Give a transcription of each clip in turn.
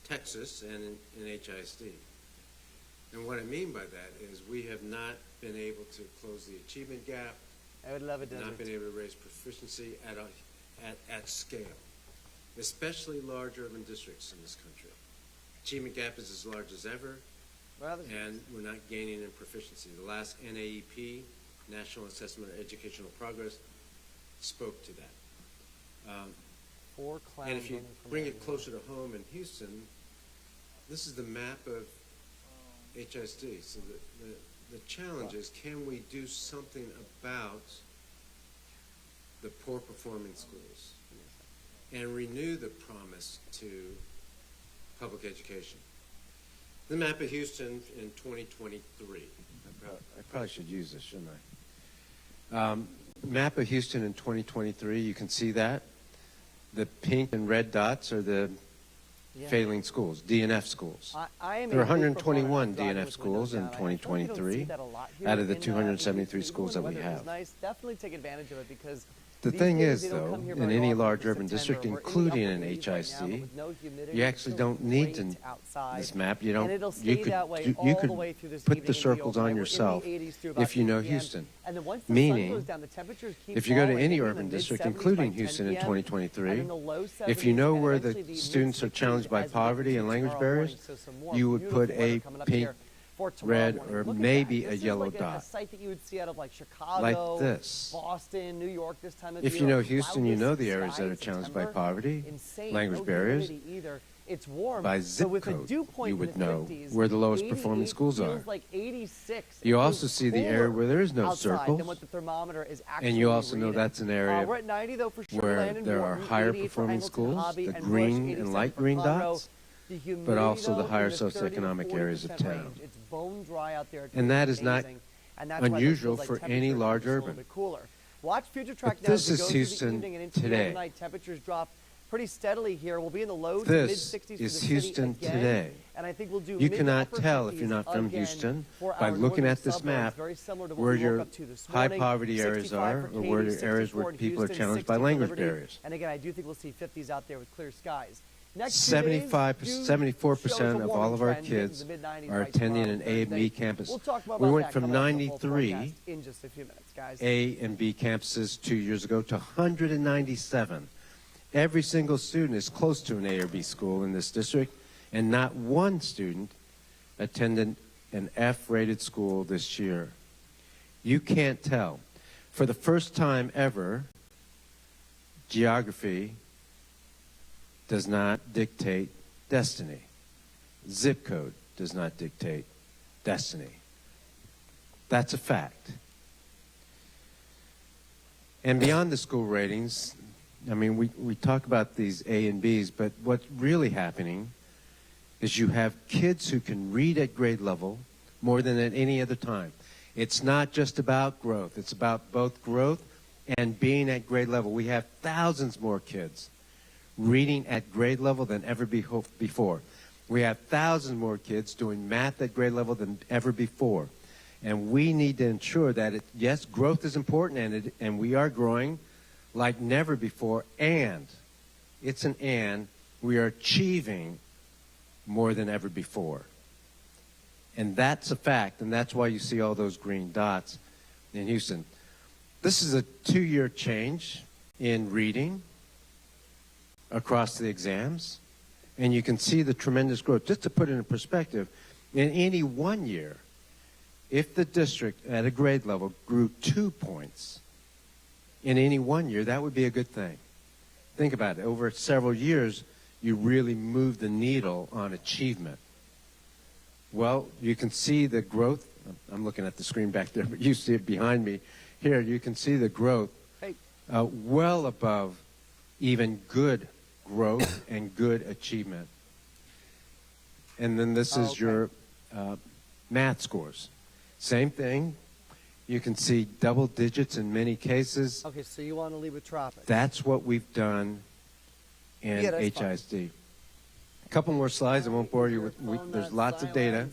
Texas and in HISD. And what I mean by that is we have not been able to close the achievement gap. I would love it. Not been able to raise proficiency at scale, especially large urban districts in this country. Achievement gap is as large as ever, and we're not gaining in proficiency. The last NAEP, National Assessment of Educational Progress, spoke to that. And if you bring it closer to home in Houston, this is the map of HISD. So the challenge is, can we do something about the poor performing schools and renew the promise to public education? The map of Houston in 2023. I probably should use this, shouldn't I? Map of Houston in 2023, you can see that. The pink and red dots are the failing schools, DNF schools. There are 121 DNF schools in 2023 out of the 273 schools that we have. Definitely take advantage of it, because the thing is, though, in any large urban district, including in HISD, you actually don't need this map. You don't. You could put the circles on yourself if you know Houston. Meaning, if you go to any urban district, including Houston in 2023, if you know where the students are challenged by poverty and language barriers, you would put a pink, red, or maybe a yellow dot, site that you would see out of like Chicago, like this. Boston, New York this time of If year. you know Houston, you know the areas that are challenged by poverty, language barriers. It's warm. By zip code, you would know where the lowest performing schools are. Like 86. You also see the area where there is no circles, and you also know that's an area we're at 90, though, for sure, where there are higher performing schools, the green and light green dots, but also the higher socioeconomic areas of town. It's bone dry out there. And that is not unusual for any large urban. Watch future track now. This is Houston today. Temperatures drop pretty steadily here. We'll be in the low to This mid-60s is for the Houston city again, today. and I think we'll do You mid- cannot to upper tell if you're 50s not from again Houston for by our looking northern at this suburbs, map very similar to what where we woke your up to this high morning. poverty areas 65 are, for or Katy, where the areas 64 where in people are Houston, challenged by 60 for language Liberty. barriers. And again, I do think we'll see 50s out there with clear skies. Next 75, 74% of all of our trend, kids getting to the mid-90s are by attending tomorrow, an A and B Thursday. campus. We'll talk more We about went that from coming up in the full 93 forecast in just a few minutes, guys. A and B campuses 2 years ago to 197. Every single student is close to an A or B school in this district, and not one student attended an F-rated school this year. You can't tell. For the first time ever, geography does not dictate destiny. Zip code does not dictate destiny. That's a fact. And beyond the school ratings, I mean, we talk about these A and Bs, but what's really happening is you have kids who can read at grade level more than at any other time. It's not just about growth. It's about both growth and being at grade level. We have thousands more kids reading at grade level than ever before. We have thousands more kids doing math at grade level than ever before. And we need to ensure that, yes, growth is important, and we are growing like never before, and it's an and, we are achieving more than ever before. And that's a fact, and that's why you see all those green dots in Houston. This is a 2-year change in reading across the exams, and you can see the tremendous growth. Just to put it in perspective, in any 1 year, if the district at a grade level grew 2 points in any 1 year, that would be a good thing. Think about it. Over several years, you really move the needle on achievement. Well, you can see the growth. I'm looking at the screen back there, but you see it behind me. Here, you can see the growth well above even good growth and good achievement. And then this is your math scores. Same thing. You can see double digits in many cases. Okay, so you want to lead with tropics. That's what we've done in HISD. A couple more slides. I won't bore you with, there's lots of data.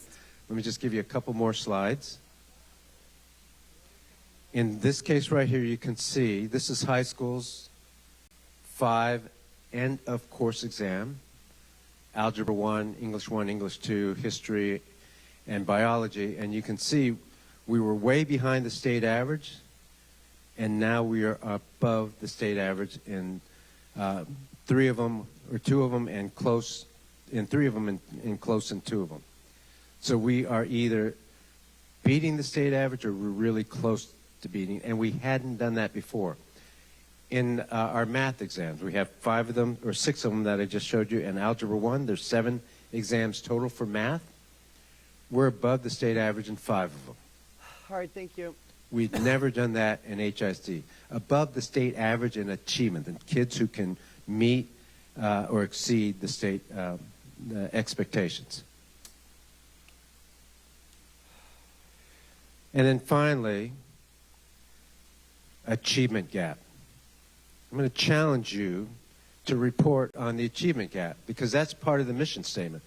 Let me just give you a couple more slides. In this case right here, you can see this is high school's 5 end of course exam. Algebra 1, English 2, History, and Biology. And you can see we were way behind the state average, and now we are above the state average in 3 of them, or 2 of them, and close in 3 of them, and close in 2 of them. So we are either beating the state average or we're really close to beating, and we hadn't done that before. In our math exams, we have 5 of them, or 6 of them that I just showed you. In Algebra 1, there's 7 exams total for math. We're above the state average in 5 of them. All right, thank you. We've never done that in HISD. Above the state average in achievement, the kids who can meet or exceed the state expectations. And then finally, achievement gap. I'm going to challenge you to report on the achievement gap because that's part of the mission statement.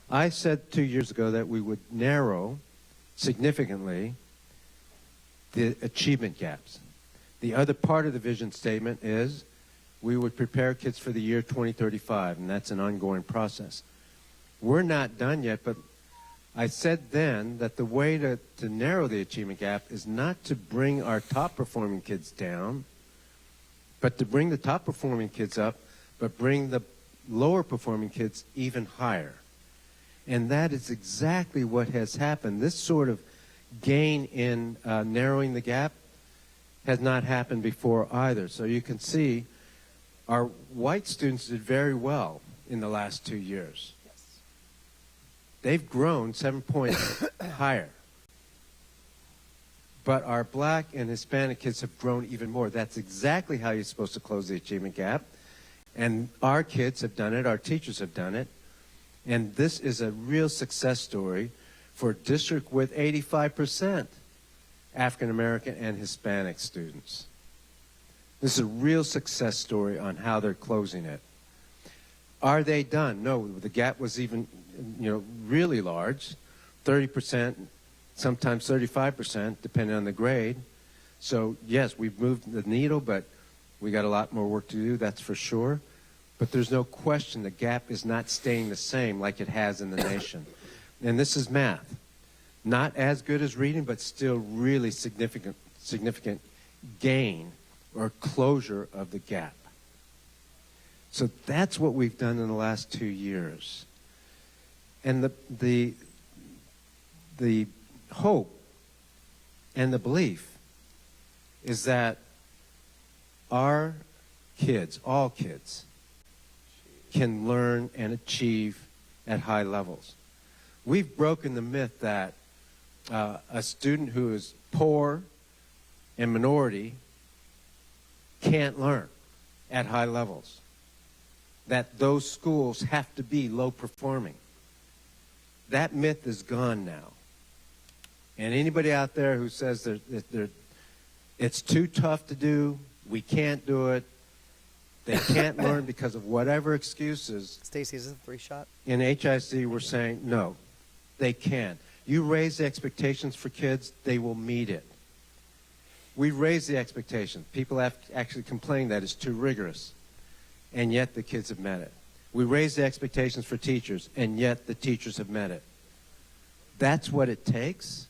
I said 2 years ago that we would narrow significantly the achievement gaps. The other part of the vision statement is we would prepare kids for the year 2035, and that's an ongoing process. We're not done yet, but I said then that the way to narrow the achievement gap is not to bring our top-performing kids down, but to bring the top-performing kids up, but bring the lower-performing kids even higher. And that is exactly what has happened. This sort of gain in narrowing the gap has not happened before either. So you can see our white students did very well in the last 2 years. Yes. They've grown 7 points higher. But our black and Hispanic kids have grown even more. That's exactly how you're supposed to close the achievement gap. And our kids have done it. Our teachers have done it. And this is a real success story for a district with 85% African American and Hispanic students. This is a real success story on how they're closing it. Are they done? No, the gap was even, really large, 30%, sometimes 35%, depending on the grade. So yes, we've moved the needle, but we got a lot more work to do, that's for sure. But there's no question the gap is not staying the same like it has in the nation. And this is math. Not as good as reading, but still really significant gain or closure of the gap. So that's what we've done in the last 2 years. And the hope and the belief is that our kids, all kids, can learn and achieve at high levels. We've broken the myth that a student who is poor and minority can't learn at high levels, that those schools have to be low performing. That myth is gone now. And anybody out there who says it's too tough to do, we can't do it, they can't learn because of whatever excuses. Stacy, is this a 3-shot? In HISD, we're saying, no, they can. You raise the expectations for kids, they will meet it. We raise the expectations. People have actually complained that it's too rigorous, and yet the kids have met it. We raise the expectations for teachers, and yet the teachers have met it. That's what it takes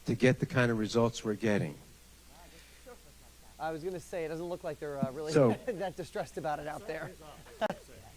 to get the kind of results we're getting. I was going to say, it doesn't look like they're really that distressed about it out there.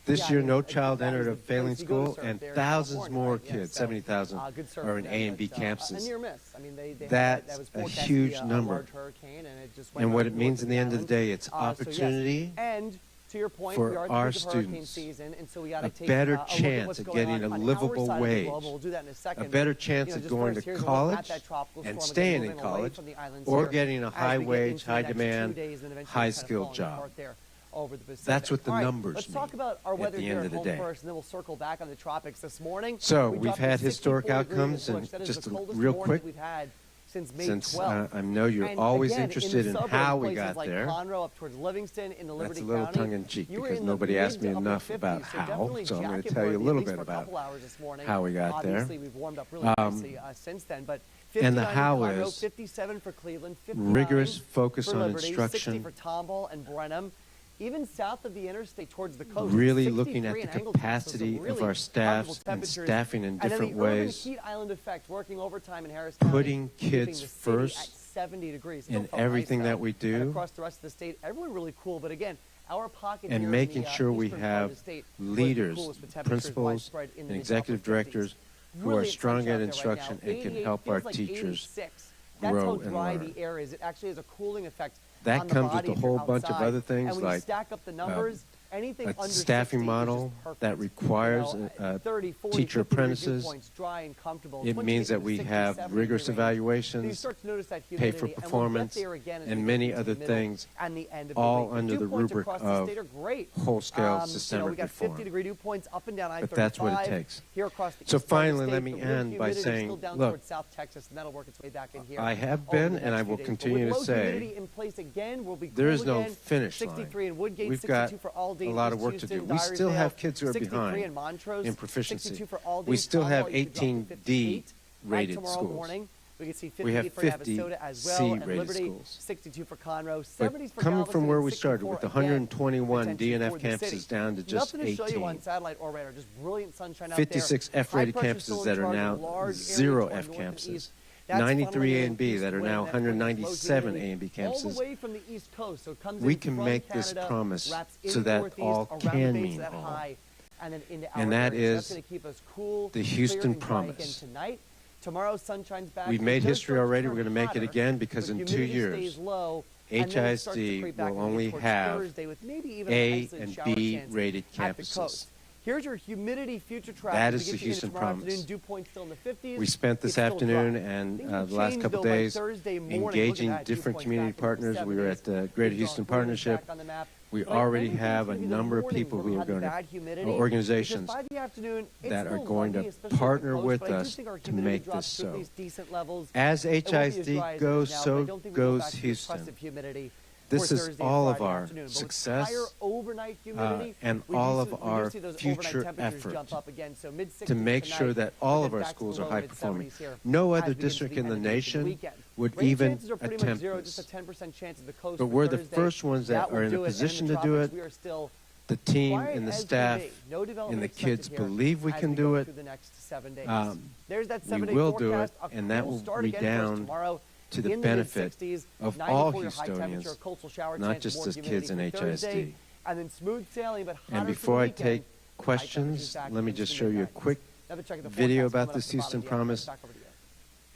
This year, no child that entered is a the failing place you go to school, surf and there in thousands California, more right? Yeah, kids, so, 70,000, good surf are in there, A and B but, campuses. And near miss. I mean, they That's that was a forecast to huge be a number. large hurricane, and it just went And right what it north means of in the end of the island. day, it's So, yes. opportunity And to your point, for we are at the our peak of hurricane students, season, and so we got to a take better a look at chance what's at going getting on a our livable side of the wage, globe. We'll do that in a second. a better chance Just of going first, to here's a look at college that tropical and storm staying moving in away college, from the islands or here getting a as we high get wage, into the high next 2 demand, days, and eventually high kind of skilled falling job. apart there over the Pacific. That's what the All right, numbers let's mean talk about our at weather the here end at of the home day. first, and then we'll circle back on the tropics this morning. So We we've dropped to had historic 64 degrees outcomes, in and Bush. That is just the coldest real morning quick, we've had since May since 12th. I know you're And always again, interested in in the suburbs, how we places got like there. Conroe up towards Livingston in the Liberty That's a little County, tongue-in-cheek you were because in the nobody asked me mid to upper enough 50s, about so how, definitely so I'm going to jacket tell you a worthy, little at least bit for a about couple hours this morning. how we got there. Obviously, we've warmed up really nicely since then, but And the 59 how for Conroe, is 57 for Cleveland, 59 rigorous focus for on Liberty, instruction, 60 for Tomball and Brenham. Even south of the interstate towards the coast. Really looking at 63 the in Angleton, so some capacity really of our staffs comfortable and temperatures. staffing in different and then the ways. urban heat island effect, working overtime in Harris County, Putting keeping kids the city first at 70 degrees. in Still felt everything nice, that though. we do. And across the rest of the state, everyone really cool. But again, our pocket And here making in the, sure we eastern part of have the state was the leaders, coolest with temperatures principals, widespread in the and mid- executive to upper 50s. directors who Really, are it's strong sunshine at out there instruction right now. and can 88 help feels our like teachers 86. That's how grow and dry learn. the air is. It actually has a cooling effect. That on the comes with body a if you're whole bunch of outside. other things and when you like stack up the numbers, anything a under staffing 60 model is just perfect. that requires 30, 40, teacher 50 degree dew apprentices. points, dry and comfortable. It 28 means that to we 60, have 70 rigorous degree range. So you evaluations, start to notice that pay humidity, for and we'll performance, get there again as we and get many into other the middle things, and the end of all the week. under Dew the points rubric across of the state are great. whole-scale We systemic got reform. 50 degree dew points up and down I-35. But that's what it takes. Here across the So east part of the finally, state, let me the wind end by humidity is saying, still down look, towards South Texas, and that'll work its way back in here. I have over been, the and next I few will days. But continue with to low say, humidity in place again, we'll be there cool is no again. finish line. 63 in Woodgate, We've 62 got for Aldine, a lot of East work to do. Houston, We still Dyersdale, have kids who are 63 behind in Montrose, in proficiency. 62 for Aldine, We still have Tomball, you could drop to 18 D 58. rated Tomorrow schools. morning, we can see We have 58 for 50 Navasota as well, C and rated Liberty, schools. 62 for Conroe, 70s But for coming Galveston, from where and we started with 64 again, 121 potentially DNF for the campuses city. down to just Nothing to show you on 18. satellite or radar, just brilliant sunshine out 56 there. F-rated High pressure still campuses in that are charge now of large areas 0 toward F north and campuses. east. That's 93 funneling A in and B east that are wind now that brings low 197 humidity A and B all campuses. the way from the east coast. So it comes We in can from make this Canada, promise wraps so in that northeast, all around can the base mean of that all. high, and then into our And that area. So that's is going to keep us cool, the clear, Houston and dry again promise. tonight. Tomorrow, sunshine's back. We've It made does history start to already. turn We're going to make it hotter, again because but in 2 humidity years, stays low, and then it starts to HISD creep back will and only get towards have Thursday with maybe even an A isolated and shower B chance rated at the campuses. coast. Here's your humidity future track. That We is get the you into Houston tomorrow promise. afternoon, dew point still in the 50s. We spent this It's still afternoon dry. and Things the will last change, couple though, by days Thursday morning. Look at engaging that, dew different points community back into the partners. We were 70s. at the Greater We've drawn Houston Florida Partnership. back on the map. We But I already think have a it's gonna be the number of morning people where who we are had the going to, bad humidity, organizations because by the afternoon, it's that are still going muggy, to especially on the partner coast, with but I do us think our to humidity make drops this to at so. least decent levels. As It won't be as dry HISD as it is goes, now, but I so don't think we'll go goes back to Houston. oppressive humidity This for is Thursday and all of Friday our afternoon. But with success higher overnight humidity, and we all do of see- we do our see those future overnight temperatures effort jump up again. So mid-60s to make tonight, sure that but all then of our back to schools the are low high mid-70s performing. here No as other we get into district the in the end of nation weekend. would Rain even chances are pretty much attempt zero, just a this. 10% chance of the coast. But for we're the Thursday. first ones that will are in do a it. And position the to do tropics, it. we are still The team quiet and the as can staff be. No development and the expected kids here believe we as can go do it. through the next 7 days. We There's that 7-day will do it, forecast. A and that cool will start be again for us down tomorrow to the in benefit mid-60s, of 90 all for your high temperature, Houstonians, coastal shower not chance, just more the humidity kids in for Thursday, HISD. and then smooth sailing, but hotter And for the before I weekend. take High temperatures questions, back let me into just the show you a mid-90s. quick Another check of the video forecast about coming this up at the bottom Houston of the hour. promise. Back over to you.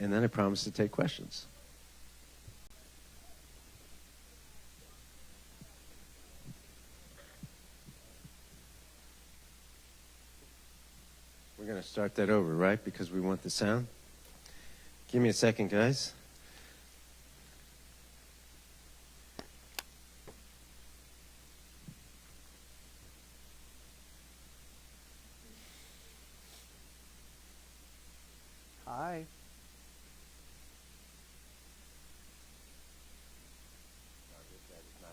And then I promise to take questions. We're going to start that over, right? Because we want the sound. Give me a second, guys. Hi.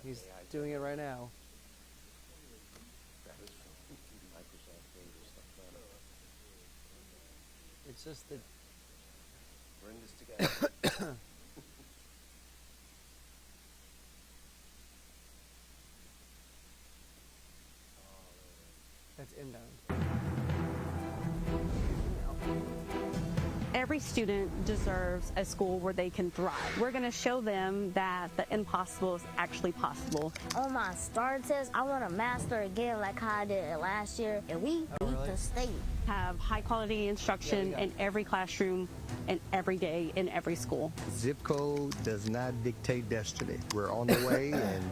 He's doing it right now. It's just that Bring this together. that's inbound. Every student deserves a school where they can thrive. We're going to show them that the impossible is actually possible. On my STAR test, I want to master again like how I did it last year, and we beat the state. Have high quality instruction in every classroom and every day in every school. Zip code does not dictate destiny. We're on the way, and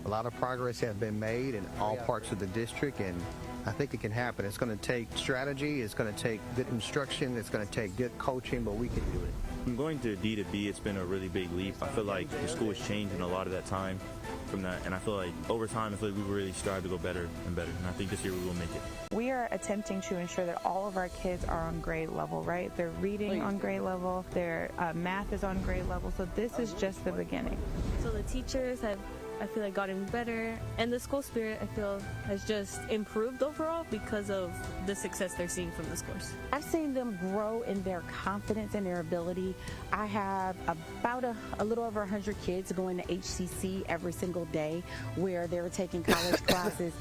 a lot of progress has been made in all parts of the district, and I think it can happen. It's going to take strategy, it's going to take good instruction, it's going to take good coaching, but we can do it. From going to D to B, it's been a really big leap. I feel like the school has changed in a lot of that time from that, and I feel like over time, I feel like we really strive to go better and better, and I think this year we will make it. We are attempting to ensure that all of our kids are on grade level, right? They're reading on grade level, their math is on grade level, so this is just the beginning. So the teachers have I feel like gotten better, and the school spirit, I feel, has just improved overall because of the success they're seeing from the scores. I've seen them grow in their confidence and their ability. I have about a little over 100 kids going to HCC every single day where they're taking college classes.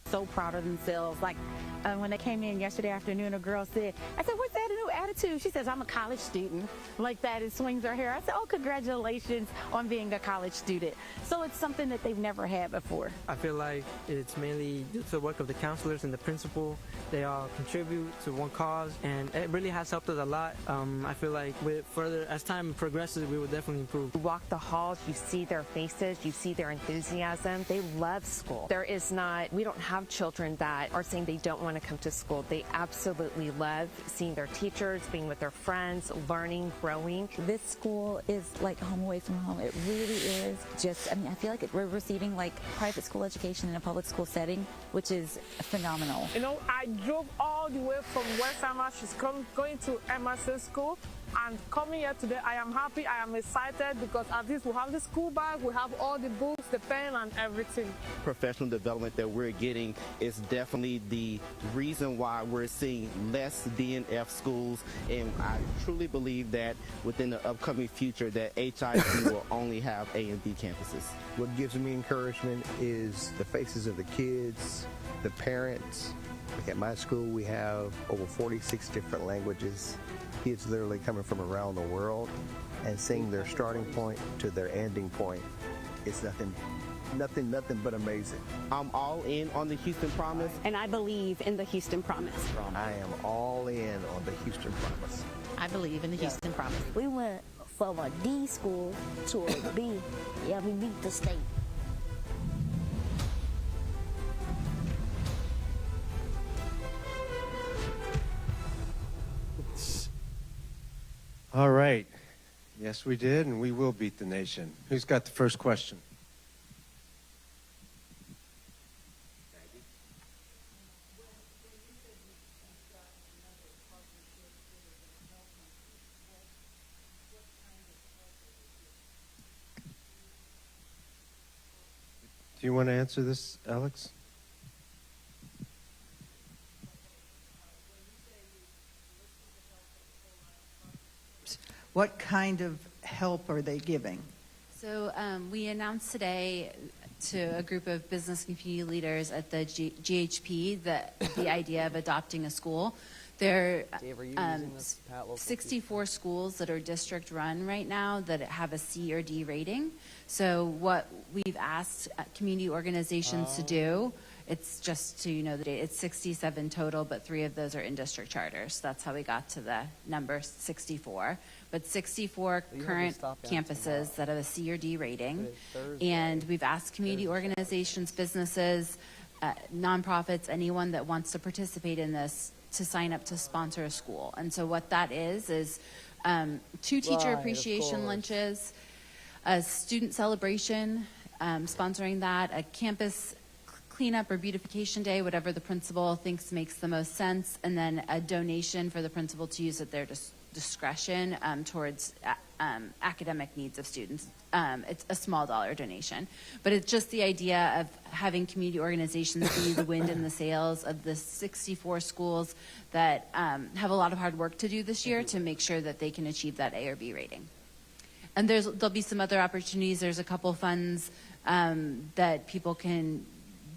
So proud of themselves. Like when they came in yesterday afternoon, a girl said, I said, what's that, a new attitude? She says, I'm a college student. Like that, it swings her hair. I said, oh, congratulations on being a college student. So it's something that they've never had before. I feel like it's mainly due to the work of the counselors and the principal. They all contribute to one cause, and it really has helped us a lot. I feel like as time progresses, we will definitely improve. You walk the halls, you see their faces, you see their enthusiasm. They love school. We don't have children that are saying they don't want to come to school. They absolutely love seeing their teachers, being with their friends, learning, growing. This school is like home away from home. It really is. I feel like we're receiving like private school education in a public school setting, which is phenomenal. You know, I drove all the way from West Massachusetts going to Emerson School. And coming here today, I am happy, I am excited because at least we have the school bag, we have all the books, the pen, and everything. Professional development that we're getting is definitely the reason why we're seeing less DNF schools, and I truly believe that within the upcoming future that HISD will only have A and B campuses. What gives me encouragement is the faces of the kids, the parents. Like at my school, we have over 46 different languages. Kids literally coming from around the world, and seeing their starting point to their ending point. It's nothing but amazing. I'm all in on the Houston Promise. And I believe in the Houston Promise. I am all in on the Houston Promise. I believe in the Houston Promise. We went from a D school to a B. Yeah, we beat the state. All right. Yes, we did, and we will beat the nation. Who's got the first question? Do you want to answer this, Alex? What kind of help are they giving? So we announced today to a group of business and community leaders at the GHP the idea of adopting a school. There are 64 schools that are district run right now that have a C or D rating. So what we've asked community organizations to do, it's just to that it's 67 total, but 3 of those are in district charters. That's how we got to the number 64. But 64 current campuses that have a C or D rating. And we've asked community organizations, businesses, nonprofits, anyone that wants to participate in this to sign up to sponsor a school. And so what that is 2 teacher appreciation lunches, a student celebration, sponsoring that, a campus cleanup or beautification day, whatever the principal thinks makes the most sense, and then a donation for the principal to use at their discretion towards academic needs of students. It's a small dollar donation, but it's just the idea of having community organizations be the wind in the sails of the 64 schools that have a lot of hard work to do this year to make sure that they can achieve that A or B rating. And there'll be some other opportunities. There's a couple funds that people can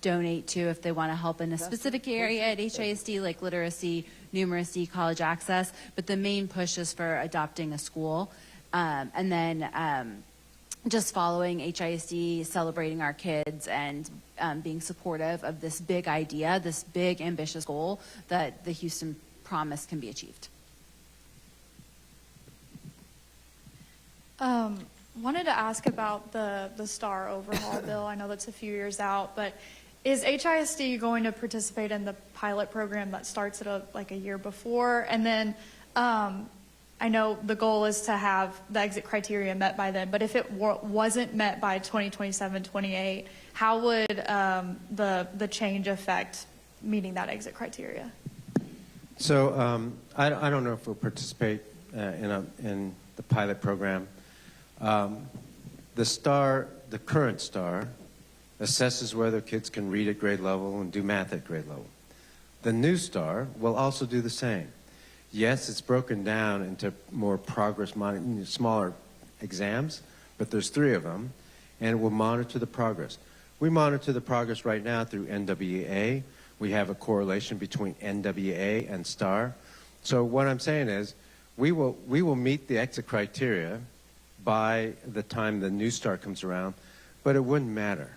donate to if they want to help in a specific area at HISD, like literacy, numeracy, college access. But the main push is for adopting a school. And then just following HISD, celebrating our kids, and being supportive of this big idea, this big ambitious goal that the Houston Promise can be achieved. Wanted to ask about the STAR overhaul bill. I know that's a few years out, but is HISD going to participate in the pilot program that starts at a year before? And then I know the goal is to have the exit criteria met by then, but if it wasn't met by 2027-28, how would the change affect meeting that exit criteria? So I don't know if we'll participate in the pilot program. The current STAR assesses whether kids can read at grade level and do math at grade level. The new STAR will also do the same. Yes, it's broken down into more smaller exams, but there's 3 of them, and it will monitor the progress. We monitor the progress right now through NWEA. We have a correlation between NWEA and STAR. So what I'm saying is we will meet the exit criteria by the time the new STAR comes around, but it wouldn't matter.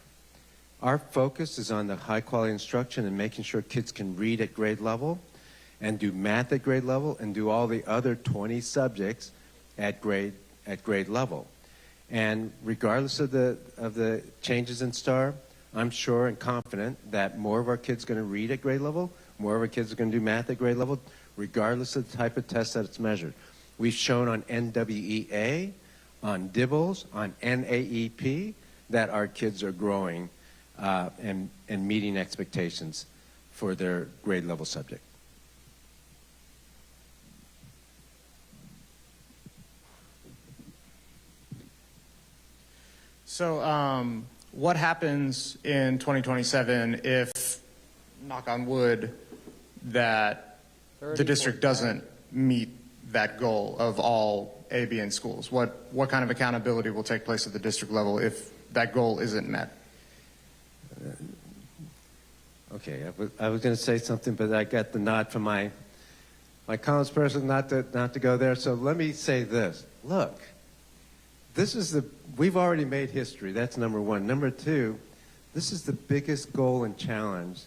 Our focus is on the high quality instruction and making sure kids can read at grade level and do math at grade level and do all the other 20 subjects at grade level. And regardless of the changes in STAR, I'm sure and confident that more of our kids are going to read at grade level, more of our kids are going to do math at grade level, regardless of the type of test that it's measured. We've shown on NWEA, on DIBELS, on NAEP, that our kids are growing and meeting expectations for their grade level subject. So what happens in 2027 if, knock on wood, that the district doesn't meet that goal of all ABN schools? What kind of accountability will take place at the district level if that goal isn't met? Okay, I was going to say something, but I got the nod from my comms person not to go there. So let me say this. Look, we've already made history. That's number one. Number two, this is the biggest goal and challenge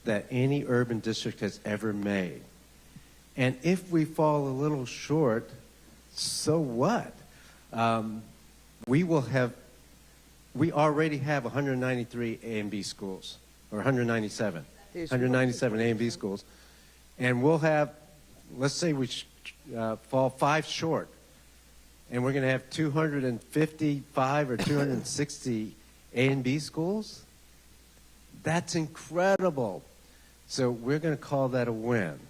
that any urban district has ever made. And if we fall a little short, so what? We already have 193 A and B schools, or 197 A and B schools. And we'll have, let's say we fall 5 short, and we're going to have 255 or 260 A and B schools. That's incredible. So we're going to call that a win.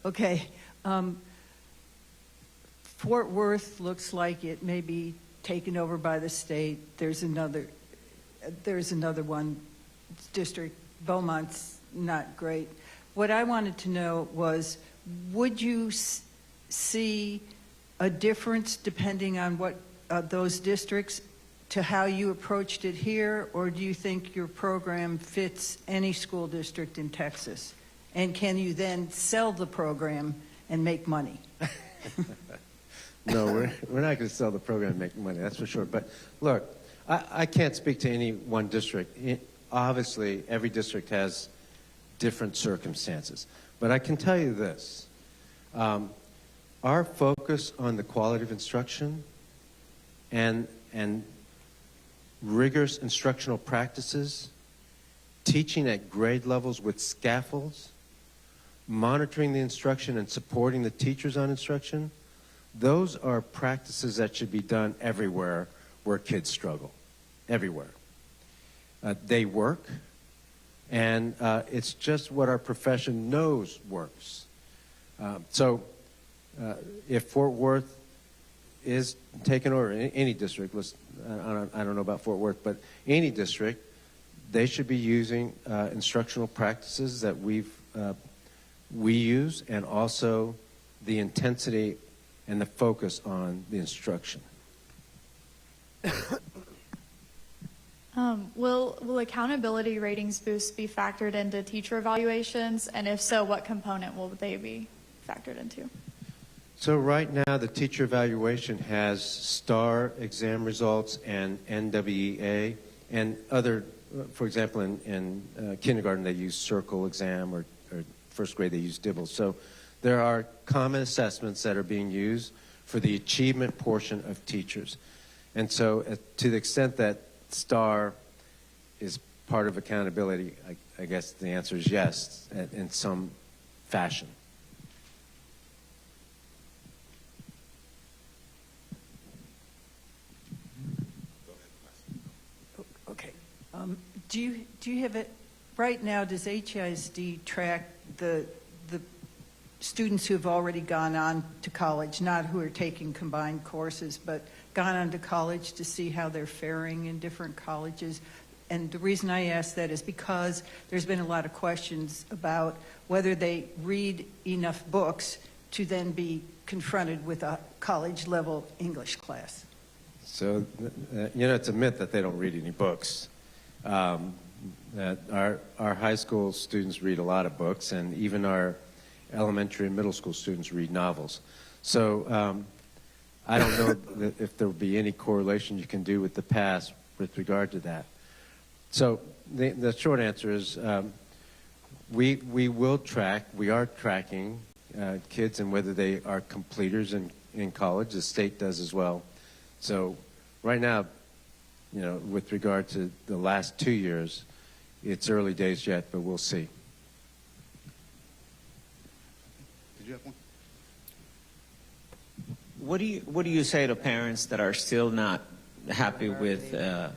Okay. Fort Worth looks like it may be taken over by the state. There's another one, district. Beaumont's not great. What I wanted to know was, would you see a difference depending on what those districts to how you approached it here, or do you think your program fits any school district in Texas? And can you then sell the program and make money? No, we're not going to sell the program and make money, that's for sure. But look, I can't speak to any one district. Obviously, every district has different circumstances. But I can tell you this. Our focus on the quality of instruction and rigorous instructional practices, teaching at grade levels with scaffolds, monitoring the instruction and supporting the teachers on instruction, those are practices that should be done everywhere where kids struggle, everywhere. They work, and it's just what our profession knows works. So if Fort Worth is taken over, any district, I don't know about Fort Worth, but any district, they should be using instructional practices that we use, and also the intensity and the focus on the instruction. Will accountability ratings boosts be factored into teacher evaluations? And if so, what component will they be factored into? So right now, the teacher evaluation has STAR exam results and NWEA and other, for example, in kindergarten, they use circle exam, or first grade, they use DIBELS. So there are common assessments that are being used for the achievement portion of teachers. And so to the extent that STAR is part of accountability, I guess the answer is yes, in some fashion. Do you have it right now? Does HISD track the students who have already gone on to college, not who are taking combined courses, but gone on to college to see how they're faring in different colleges? And the reason I ask that is because there's been a lot of questions about whether they read enough books to then be confronted with a college-level English class. So, it's a myth that they don't read any books. Our high school students read a lot of books, and even our elementary and middle school students read novels. So I don't know if there will be any correlation you can do with the past with regard to that. So the short answer is we are tracking kids and whether they are completers in college. The state does as well. So right now, with regard to the last 2 years, it's early days yet, but we'll see. Did you have one? What do you say to parents that are still not happy with the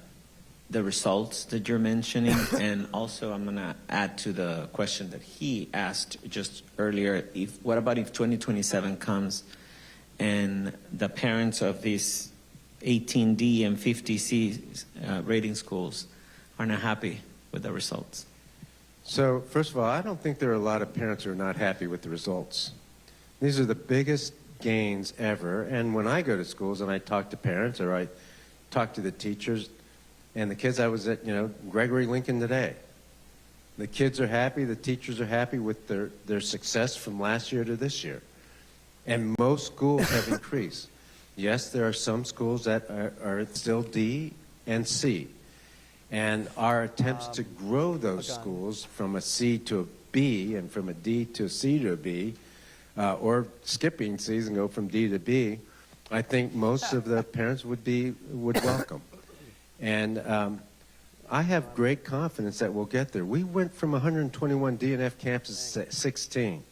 results that you're mentioning? And also, I'm going to add to the question that he asked just earlier. What about if 2027 comes and the parents of these 18D and 50C rating schools are not happy with the results? So, first of all, I don't think there are a lot of parents who are not happy with the results. These are the biggest gains ever. And when I go to schools and I talk to parents or I talk to the teachers and the kids, I was at, Gregory Lincoln today. The kids are happy, the teachers are happy with their success from last year to this year. And most schools have increased. Yes, there are some schools that are still D and C. And our attempts to grow those schools from a C to a B and from a D to a C to a B, or skipping C's and go from D to B, I think most of the parents would welcome. And I have great confidence that we'll get there. We went from 121 D and F campuses to 16.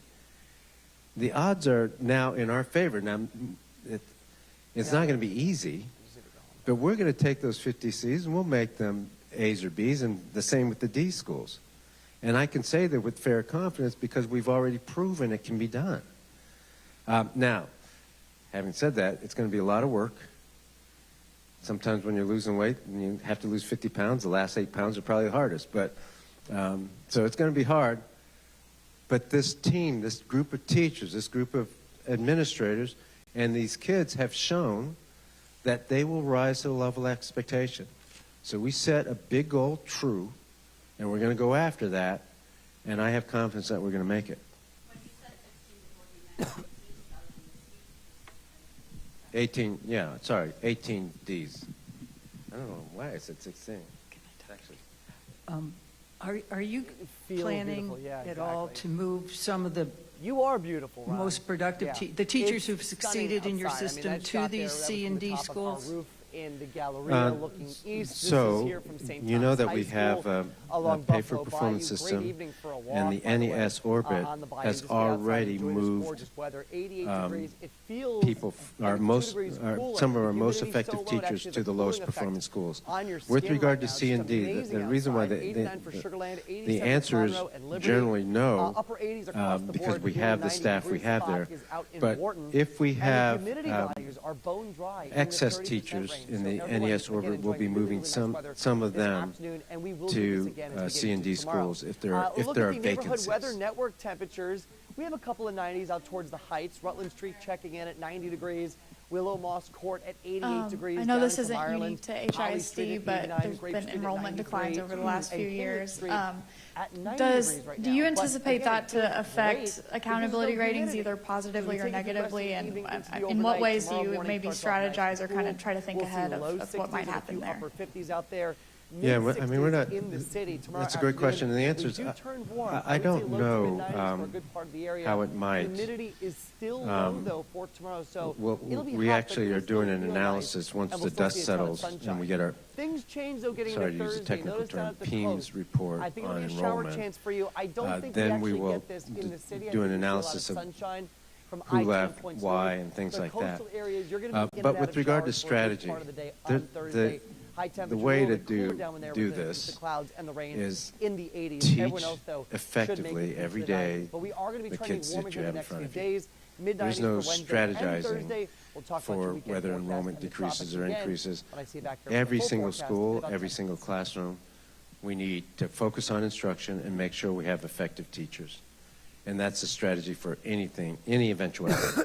The odds are now in our favor. Now, it's not going to be easy, but we're going to take those 50 C's and we'll make them A's or B's, and the same with the D schools. And I can say that with fair confidence because we've already proven it can be done. Now, having said that, it's going to be a lot of work. Sometimes when you're losing weight and you have to lose 50 pounds, the last 8 pounds are probably the hardest. But so it's going to be hard. But this team, this group of teachers, this group of administrators, and these kids have shown that they will rise to the level of expectation. So we set a big goal, true, and we're going to go after that, and I have confidence that we're going to make it. 18 Ds. I don't know why I said 16. Actually. Are you planning at all to move some of the You are beautiful, Ron. most productive the teachers who've succeeded in your system to these C and D schools? schools? In the Galleria, looking east. So, this is here from St. you know Thomas that High we have School, a along pay-for-performance Buffalo Bayou. system, Great evening for a walk, and the by way, NES orbit on the bayou, has just get outside, already enjoy this moved gorgeous weather, 88 degrees. It feels people, some of our most humidity's effective so low, it teachers actually to has the a lowest cooling performing effect schools. on your With skin regard right to now. C and It's D, amazing the reason why outside. 89 for Sugar Land, the 87 answers for Conroe and Liberty. generally no, Upper 80s across the because board. we Here, have the 90 staff we degrees have spot there. is out in But Wharton, if we and the have humidity values are bone dry in the excess 30% teachers range. in So the everyone NES can orbit, enjoy we'll be really, moving really nice weather some of this them afternoon, and we will do this to again as we C get and D into tomorrow. schools if there are Look at the vacancies. neighborhood weather network temperatures. We have a couple of 90s out towards the Heights. Rutland Street checking in at 90 degrees. Willow Moss Court at 88 degrees. I know down this in isn't Ireland. unique to Holly Street HISD, at but 89, there's Grape been Street at enrollment 93, declines over the last few and years. Street at 90 Does degrees right do you now. But anticipate again, that it feels to affect great accountability because of ratings humidity. either positively So or we take it the rest of negatively? the And evening into the in what overnight. ways do Tomorrow you morning maybe starts off nice strategize or and kind of cool. try to think We'll see ahead low of what 60s might with a happen few there? upper 50s out there. Yeah, I mean, we're not. In the city tomorrow That's a great afternoon. question, and the answer We is do turn warm. I would say don't low to know mid-90s for a good part of the area. how it might. Humidity is still low though for tomorrow, so it'll be we hot, actually but are it'll still doing an feel analysis nice, once and the we'll still dust see a ton of settles and sunshine. we get our Things change though getting sorry into to use a Thursday. technical Notice down term, at the PEMS coast. report I think on it'll be a shower enrollment. chance for you. I don't think then we we will get this in the city. I do an think we'll see a lot of analysis of sunshine from who I-10 left, points why, north. and things The like that. coastal areas, you're gonna be in But and out with of regard to showers for a good strategy, part of the day on Thursday. High the temperature, way a to little bit cooler do down when there do with the this clouds and the rain is in the 80s. teach Everyone else, though, should make effectively it into every the day 90s. But we are going to be the trending kids warmer that you here the have in next front few of you. days. Mid-90s There's no for Wednesday and strategizing Thursday. We'll talk about your for weekend whether forecast enrollment and the decreases tropics or again increases. when I see you back here with the Every full single forecast school, about every 10 single classroom, we need to focus on instruction and make sure we have effective teachers. And that's the strategy for anything, any eventuality.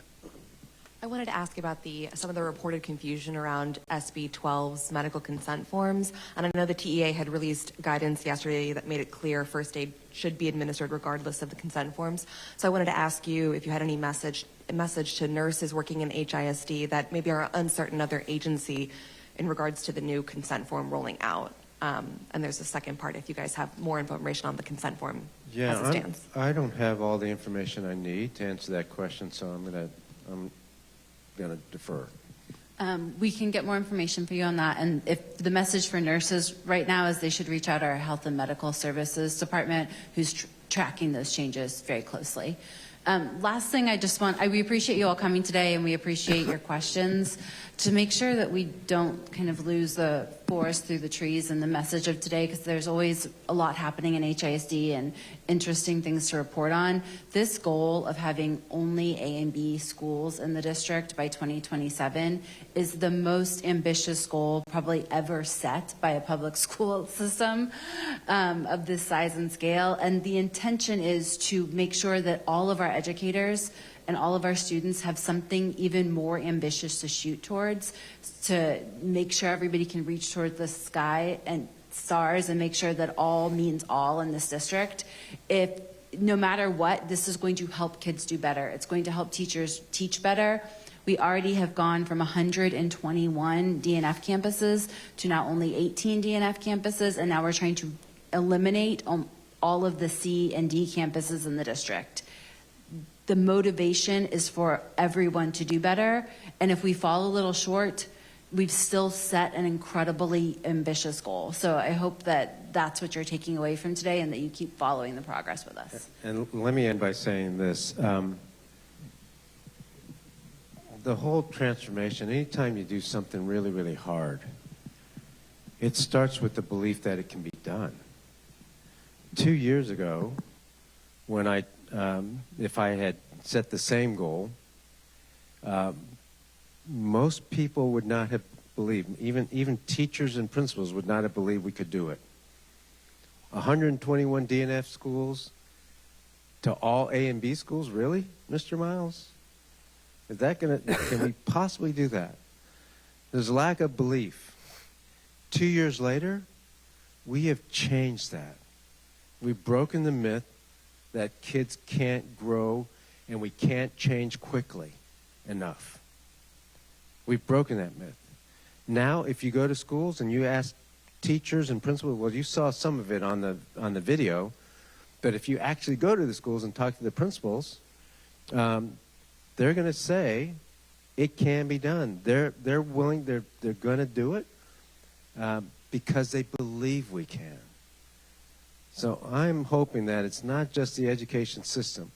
I wanted to ask about some of the reported confusion around SB 12's medical consent forms. And I know the TEA had released guidance yesterday that made it clear first aid should be administered regardless of the consent forms. So I wanted to ask you if you had any message to nurses working in HISD that maybe are uncertain of their agency in regards to the new consent form rolling out. And there's a second part if you guys have more information on the consent form as it stands. I don't have all the information I need to answer that question, so I'm going to defer. We can get more information for you on that. And if the message for nurses right now is they should reach out to our Health and Medical Services Department, who's tracking those changes very closely. Last thing we appreciate you all coming today, and we appreciate your questions. To make sure that we don't kind of lose the forest through the trees and the message of today, because there's always a lot happening in HISD and interesting things to report on. This goal of having only A and B schools in the district by 2027 is the most ambitious goal probably ever set by a public school system of this size and scale. And the intention is to make sure that all of our educators and all of our students have something even more ambitious to shoot towards, to make sure everybody can reach towards the sky and stars and make sure that all means all in this district. No matter what, this is going to help kids do better. It's going to help teachers teach better. We already have gone from 121 DNF campuses to now only 18 DNF campuses, and now we're trying to eliminate all of the C and D campuses in the district. The motivation is for everyone to do better, and if we fall a little short, we've still set an incredibly ambitious goal. So I hope that that's what you're taking away from today and that you keep following the progress with us. And let me end by saying this. The whole transformation, anytime you do something really, really hard, it starts with the belief that it can be done. 2 years ago, when if I had set the same goal, most people would not have believed, even teachers and principals would not have believed we could do it. 121 DNF schools to all A and B schools, really, Mr. Miles? Is that can we possibly do that? There's a lack of belief. 2 years later, we have changed that. We've broken the myth that kids can't grow and we can't change quickly enough. We've broken that myth. Now, if you go to schools and you ask teachers and principals, well, you saw some of it on the video, but if you actually go to the schools and talk to the principals, they're going to say it can be done. They're willing. They're going to do it because they believe we can. So I'm hoping that it's not just the education system,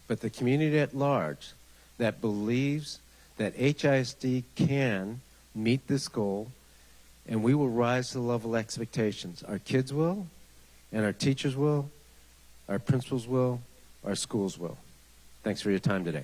but the community at large that believes that HISD can meet this goal, and we will rise to the level of expectations. Our kids will, and our teachers will, our principals will, our schools will. Thanks for your time today.